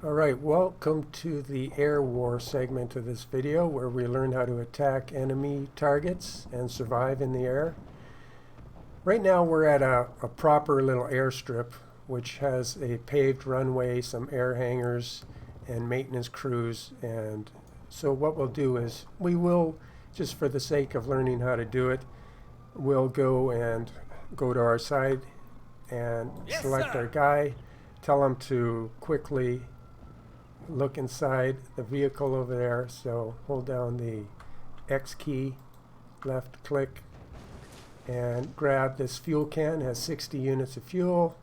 Alright, welcome to the air war segment of this video where we learn how to attack enemy targets and survive in the air. Right now we're at a proper little airstrip which has a paved runway, some air hangars and maintenance crews, and so what we'll do is we will, just for the sake of learning how to do it, we'll go to our side and select our guy, tell him to quickly look inside the vehicle over there. So hold down the X key, left click, and grab this fuel can. It has 60 units of fuel,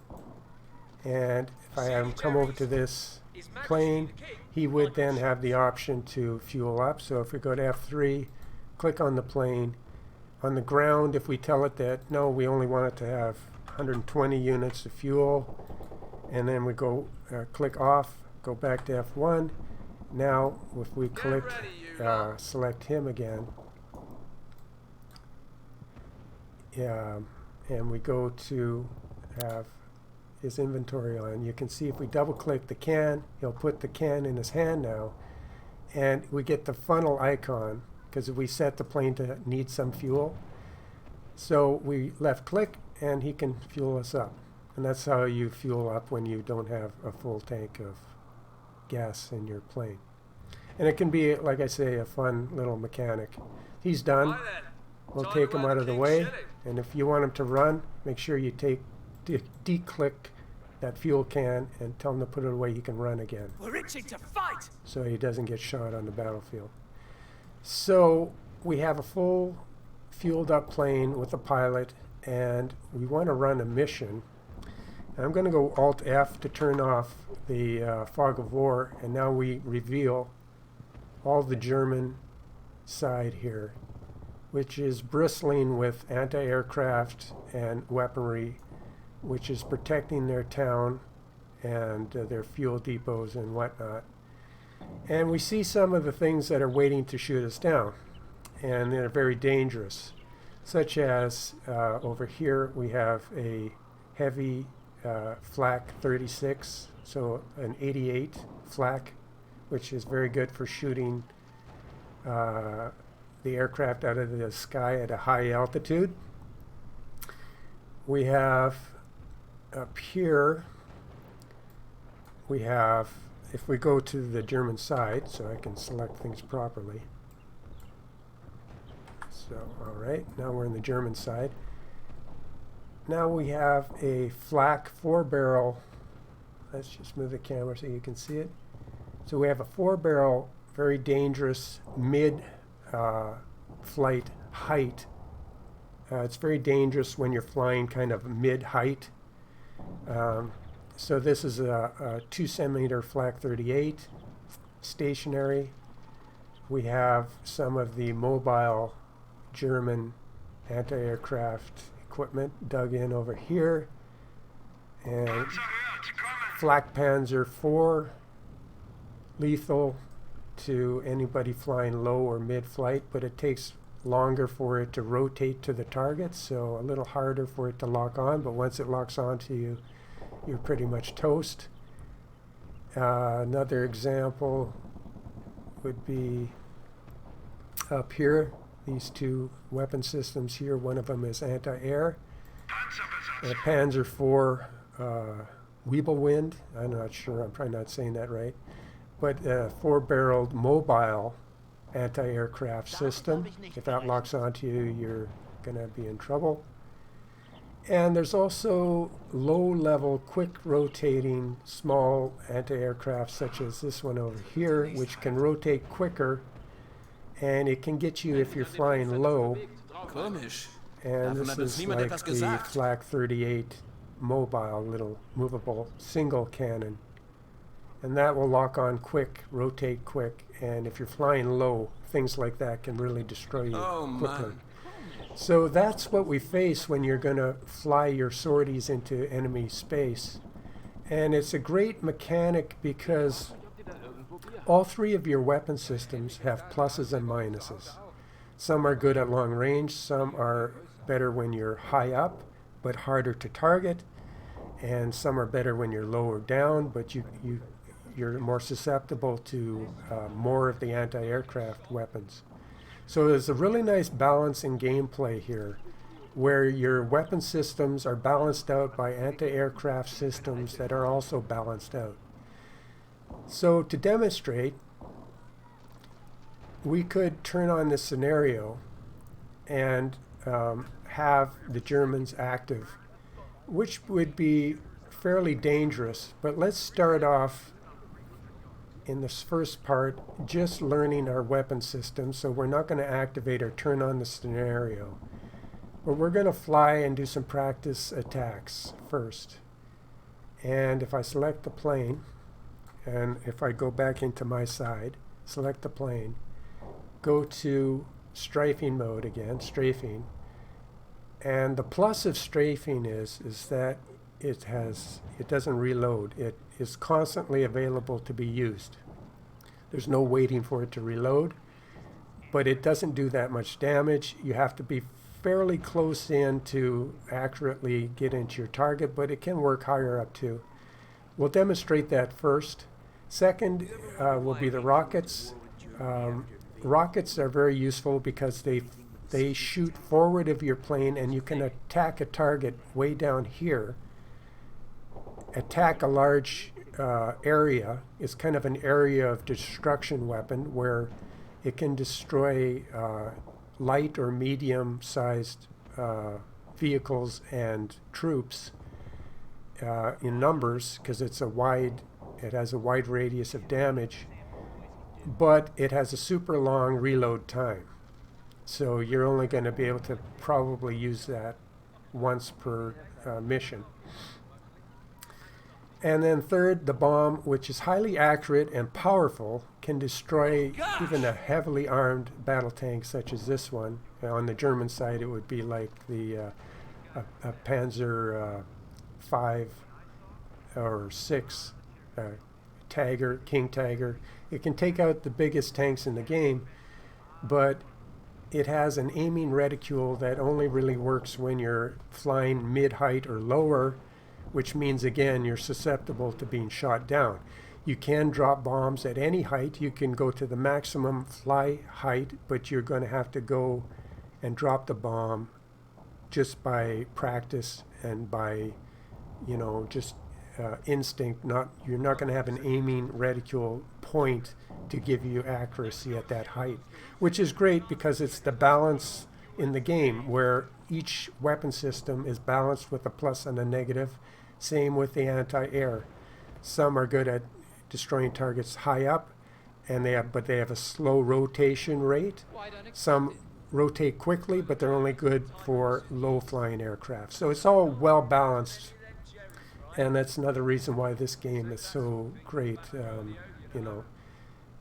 and if I have him come over to this plane, he would then have the option to fuel up. So if we go to F3, click on the plane. On the ground, if we tell it that no, we only want it to have 120 units of fuel, and then we go click off, go back to F1. Now if we click select him again, and we go to have his inventory on, you can see if we double click the can, he'll put the can in his hand now, and we get the funnel icon because we set the plane to need some fuel. So we left click and he can fuel us up, and that's how you fuel up when you don't have a full tank of gas in your plane. And it can be, like I say, a fun little mechanic. He's done. We'll take him out of the way, and if you want him to run, make sure you de-click that fuel can and tell him to put it away. He can run again. We're itching to fight. So he doesn't get shot on the battlefield. So we have a full fueled up plane with a pilot, and we want to run a mission. And I'm going to go Alt F to turn off the fog of war, and now we reveal all the German side here, which is bristling with anti-aircraft and weaponry, which is protecting their town and their fuel depots and whatnot. And we see some of the things that are waiting to shoot us down, and they're very dangerous, such as over here we have a heavy flak 36, so an 88 flak, which is very good for shooting the aircraft out of the sky at a high altitude. We have up here, we have, if we go to the German side, so I can select things properly. So, alright, now we're in the German side. Now we have a flak 4-barrel. Let's just move the camera so you can see it. So we have a 4-barrel, very dangerous mid-flight height. It's very dangerous when you're flying kind of mid-height. So this is a 2-centimeter flak 38, stationary. We have some of the mobile German anti-aircraft equipment dug in over here, and flak Panzer IV, lethal to anybody flying low or mid-flight, but it takes longer for it to rotate to the target, so a little harder for it to lock on, but once it locks onto you, you're pretty much toast. Another example would be up here, these two weapon systems here. One of them is anti-air. Panzer IV Wiebelwind, I'm not sure, I'm probably not saying that right, but a 4-barreled mobile anti-aircraft system. If that locks onto you, you're going to be in trouble. And there's also low-level, quick-rotating small anti-aircraft such as this one over here, which can rotate quicker, and it can get you if you're flying low. And this is like the flak 38 mobile, little movable single cannon. And that will lock on quick, rotate quick, and if you're flying low, things like that can really destroy you quickly. Man. So that's what we face when you're going to fly your sorties into enemy space. And it's a great mechanic because all three of your weapon systems have pluses and minuses. Some are good at long range, some are better when you're high up, but harder to target, and some are better when you're lower down, but you're more susceptible to more of the anti-aircraft weapons. So there's a really nice balance in gameplay here, where your weapon systems are balanced out by anti-aircraft systems that are also balanced out. So to demonstrate, we could turn on this scenario and have the Germans active, which would be fairly dangerous. But let's start off in this first part just learning our weapon system, so we're not going to activate or turn on the scenario. But we're going to fly and do some practice attacks first. And if I select the plane, and if I go back into my side, select the plane, go to strafing mode again, strafing. And the plus of strafing is that it doesn't reload. It is constantly available to be used. There's no waiting for it to reload, but it doesn't do that much damage. You have to be fairly close in to accurately get into your target, but it can work higher up too. We'll demonstrate that first. Second will be the rockets. Rockets are very useful because they shoot forward of your plane, and you can attack a target way down here, attack a large area. It's kind of an area of destruction weapon where it can destroy light or medium-sized vehicles and troops in numbers, because it has a wide radius of damage, but it has a super long reload time. So you're only going to be able to probably use that once per mission. And then third, the bomb, which is highly accurate and powerful, can destroy even a heavily armed battle tank such as this one. On the German side, it would be like the a Panzer 5 or 6 Tiger, King Tiger. It can take out the biggest tanks in the game, but it has an aiming reticule that only really works when you're flying mid-height or lower, which means, again, you're susceptible to being shot down. You can drop bombs at any height. You can go to the maximum fly height, but you're going to have to go and drop the bomb just by practice and by, just instinct. You're not going to have an aiming reticule point to give you accuracy at that height, which is great because it's the balance in the game where each weapon system is balanced with a plus and a negative. Same with the anti-air. Some are good at destroying targets high up, but they have a slow rotation rate. Some rotate quickly, but they're only good for low-flying aircraft. So it's all well balanced, and that's another reason why this game is so great.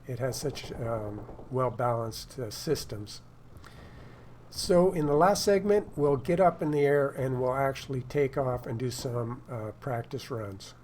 It has such well-balanced systems. So in the last segment, we'll get up in the air and we'll actually take off and do some practice runs.